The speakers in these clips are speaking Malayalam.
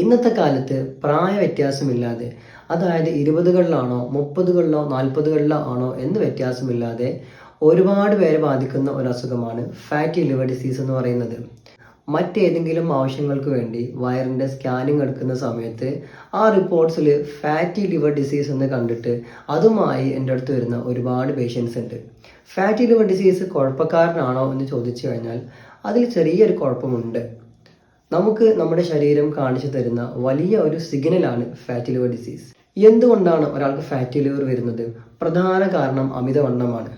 ഇന്നത്തെ കാലത്ത് പ്രായ വ്യത്യാസമില്ലാതെ, അതായത് 20കളിലാണോ 30കളിലോ 40കളിലോ ആണോ എന്ന് വ്യത്യാസമില്ലാതെ ഒരുപാട് പേരെ ബാധിക്കുന്ന ഒരു അസുഖമാണ് ഫാറ്റി ലിവർ ഡിസീസ് എന്ന് പറയുന്നത്. മറ്റേതെങ്കിലും ആവശ്യങ്ങൾക്ക് വേണ്ടി വയറിൻ്റെ സ്കാനിങ് എടുക്കുന്ന സമയത്ത് ആ റിപ്പോർട്ട്സിൽ ഫാറ്റി ലിവർ ഡിസീസ് എന്ന് കണ്ടിട്ട് അതുമായി എൻ്റെ അടുത്ത് വരുന്ന ഒരുപാട് പേഷ്യൻസ് ഉണ്ട്. ഫാറ്റി ലിവർ ഡിസീസ് കുഴപ്പക്കാരനാണോ എന്ന് ചോദിച്ചു കഴിഞ്ഞാൽ അതിൽ ചെറിയൊരു കുഴപ്പമുണ്ട്. നമുക്ക് നമ്മുടെ ശരീരം കാണിച്ചു തരുന്ന വലിയ ഒരു സിഗ്നലാണ് ഫാറ്റി ലിവർ ഡിസീസ്. എന്തുകൊണ്ടാണ് ഒരാൾക്ക് ഫാറ്റി ലിവർ വരുന്നത്? പ്രധാന കാരണം അമിതവണ്ണമാണ്,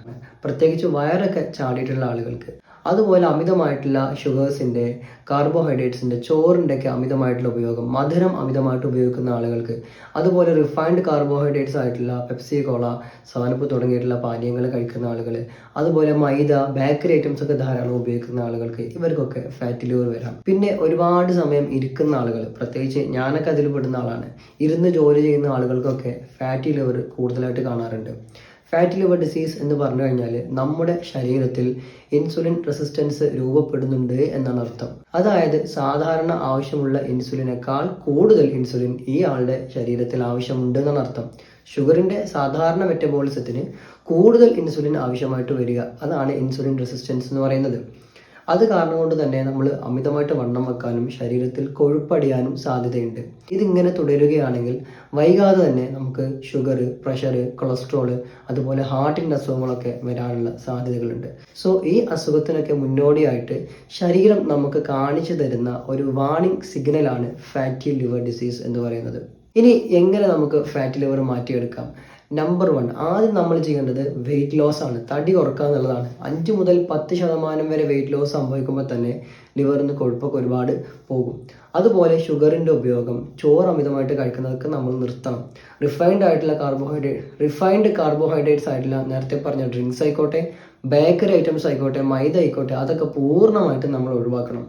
പ്രത്യേകിച്ച് വയറൊക്കെ ചാടിയിട്ടുള്ള ആളുകൾക്ക്. അതുപോലെ അമിതമായിട്ടുള്ള ഷുഗേഴ്സിൻ്റെ, കാർബോഹൈഡ്രേറ്റ്സിൻ്റെ, ചോറിൻ്റെ ഒക്കെ അമിതമായിട്ടുള്ള ഉപയോഗം, മധുരം അമിതമായിട്ട് ഉപയോഗിക്കുന്ന ആളുകൾക്ക്, അതുപോലെ റിഫൈൻഡ് കാർബോഹൈഡ്രേറ്റ്സ് ആയിട്ടുള്ള പെപ്സി, കോള, സാനപ്പ് തുടങ്ങിയിട്ടുള്ള പാനീയങ്ങൾ കഴിക്കുന്ന ആളുകൾ, അതുപോലെ മൈദ, ബേക്കറി ഐറ്റംസ് ഒക്കെ ധാരാളം ഉപയോഗിക്കുന്ന ആളുകൾക്ക്, ഇവർക്കൊക്കെ ഫാറ്റി ലിവർ വരാം. പിന്നെ ഒരുപാട് സമയം ഇരിക്കുന്ന ആളുകൾ, പ്രത്യേകിച്ച് ഞാനൊക്കെ അതിൽ പെടുന്ന ആളാണ്, ഇരുന്ന് ജോലി ചെയ്യുന്ന ആളുകൾക്കൊക്കെ ഫാറ്റി ലിവർ കൂടുതലായിട്ട് കാണാറുണ്ട്. ഫാറ്റി ലിവർ ഡിസീസ് എന്ന് പറഞ്ഞു കഴിഞ്ഞാൽ നമ്മുടെ ശരീരത്തിൽ ഇൻസുലിൻ റെസിസ്റ്റൻസ് രൂപപ്പെടുന്നുണ്ട് എന്നാണ് അർത്ഥം. അതായത് സാധാരണ ആവശ്യമുള്ള ഇൻസുലിനേക്കാൾ കൂടുതൽ ഇൻസുലിൻ ഈ ആളുടെ ശരീരത്തിൽ ആവശ്യമുണ്ട് എന്നാണ് അർത്ഥം. ഷുഗറിൻ്റെ സാധാരണ മെറ്റബോളിസത്തിന് കൂടുതൽ ഇൻസുലിൻ ആവശ്യമായിട്ട് വരിക, അതാണ് ഇൻസുലിൻ റെസിസ്റ്റൻസ് എന്ന് പറയുന്നത്. അത് കാരണം കൊണ്ട് തന്നെ നമ്മൾ അമിതമായിട്ട് വണ്ണം വെക്കാനും ശരീരത്തിൽ കൊഴുപ്പടിയാനും സാധ്യതയുണ്ട്. ഇതിങ്ങനെ തുടരുകയാണെങ്കിൽ വൈകാതെ തന്നെ നമുക്ക് ഷുഗർ, പ്രഷർ, കൊളസ്ട്രോള്, അതുപോലെ ഹാർട്ടിൻ്റെ അസുഖങ്ങളൊക്കെ വരാനുള്ള സാധ്യതകളുണ്ട്. സോ ഈ അസുഖത്തിനൊക്കെ മുന്നോടിയായിട്ട് ശരീരം നമുക്ക് കാണിച്ചു തരുന്ന ഒരു വാർണിംഗ് സിഗ്നലാണ് ഫാറ്റി ലിവർ ഡിസീസ് എന്ന് പറയുന്നത്. ഇനി എങ്ങനെ നമുക്ക് ഫാറ്റി ലിവർ മാറ്റിയെടുക്കാം? നമ്പർ 1, ആദ്യം നമ്മൾ ചെയ്യേണ്ടത് വെയിറ്റ് ലോസ് ആണ്, തടി കുറക്കുക എന്നുള്ളതാണ്. 5 മുതൽ 10% വരെ വെയിറ്റ് ലോസ് സംഭവിക്കുമ്പോൾ തന്നെ ലിവറിൽ നിന്ന് കൊഴുപ്പൊക്കെ ഒരുപാട് പോകും. അതുപോലെ ഷുഗറിൻ്റെ ഉപയോഗം, ചോറ് അമിതമായിട്ട് കഴിക്കുന്നതൊക്കെ നമ്മൾ നിർത്തണം. റിഫൈൻഡ് കാർബോഹൈഡ്രേറ്റ്സ് ആയിട്ടുള്ള നേരത്തെ പറഞ്ഞ ഡ്രിങ്ക്സ് ആയിക്കോട്ടെ, ബേക്കറി ഐറ്റംസ് ആയിക്കോട്ടെ, മൈദ ആയിക്കോട്ടെ, അതൊക്കെ പൂർണ്ണമായിട്ട് നമ്മൾ ഒഴിവാക്കണം.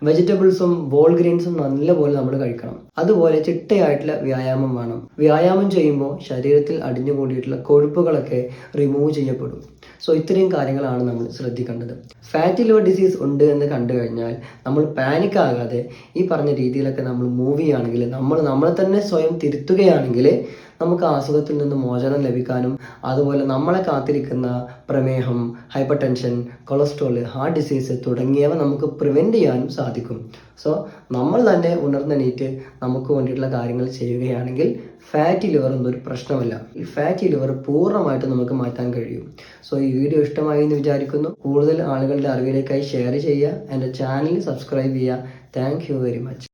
വെജിറ്റബിൾസും വോൾ ഗ്രെയിൻസും നല്ലപോലെ നമ്മൾ കഴിക്കണം. അതുപോലെ ചിട്ടയായിട്ടുള്ള വ്യായാമം വേണം. വ്യായാമം ചെയ്യുമ്പോൾ ശരീരത്തിൽ അടിഞ്ഞുകൂടിയിട്ടുള്ള കൊഴുപ്പുകളൊക്കെ റിമൂവ് ചെയ്യപ്പെടും. സോ ഇത്രയും കാര്യങ്ങളാണ് നമ്മൾ ശ്രദ്ധിക്കേണ്ടത്. ഫാറ്റി ലിവർ ഡിസീസ് ഉണ്ട് എന്ന് കണ്ടു കഴിഞ്ഞാൽ നമ്മൾ പാനിക് ആകാതെ ഈ പറഞ്ഞ രീതിയിലൊക്കെ നമ്മൾ മൂവ് ചെയ്യുകയാണെങ്കിൽ, നമ്മളെ തന്നെ സ്വയം തിരുത്തുകയാണെങ്കിൽ നമുക്ക് ആ അസുഖത്തിൽ നിന്ന് മോചനം ലഭിക്കാനും, അതുപോലെ നമ്മളെ കാത്തിരിക്കുന്ന പ്രമേഹം, hyper tension, cholesterol, heart disease തുടങ്ങിയവ നമുക്ക് പ്രിവെൻറ്റ് ചെയ്യാനും സാധിക്കും. സോ നമ്മൾ തന്നെ ഉണർന്നെണീറ്റ് നമുക്ക് വേണ്ടിയിട്ടുള്ള കാര്യങ്ങൾ ചെയ്യുകയാണെങ്കിൽ ഫാറ്റി ലിവർ എന്നൊരു പ്രശ്നമല്ല. ഈ ഫാറ്റി ലിവർ പൂർണ്ണമായിട്ട് നമുക്ക് മാറ്റാൻ കഴിയും. സോ ഈ വീഡിയോ ഇഷ്ടമായി എന്ന് വിചാരിക്കുന്നു. കൂടുതൽ ആളുകളുടെ അറിവിലേക്കായി ഷെയർ ചെയ്യുക. എൻ്റെ ചാനൽ സബ്സ്ക്രൈബ് ചെയ്യുക. Thank you very much.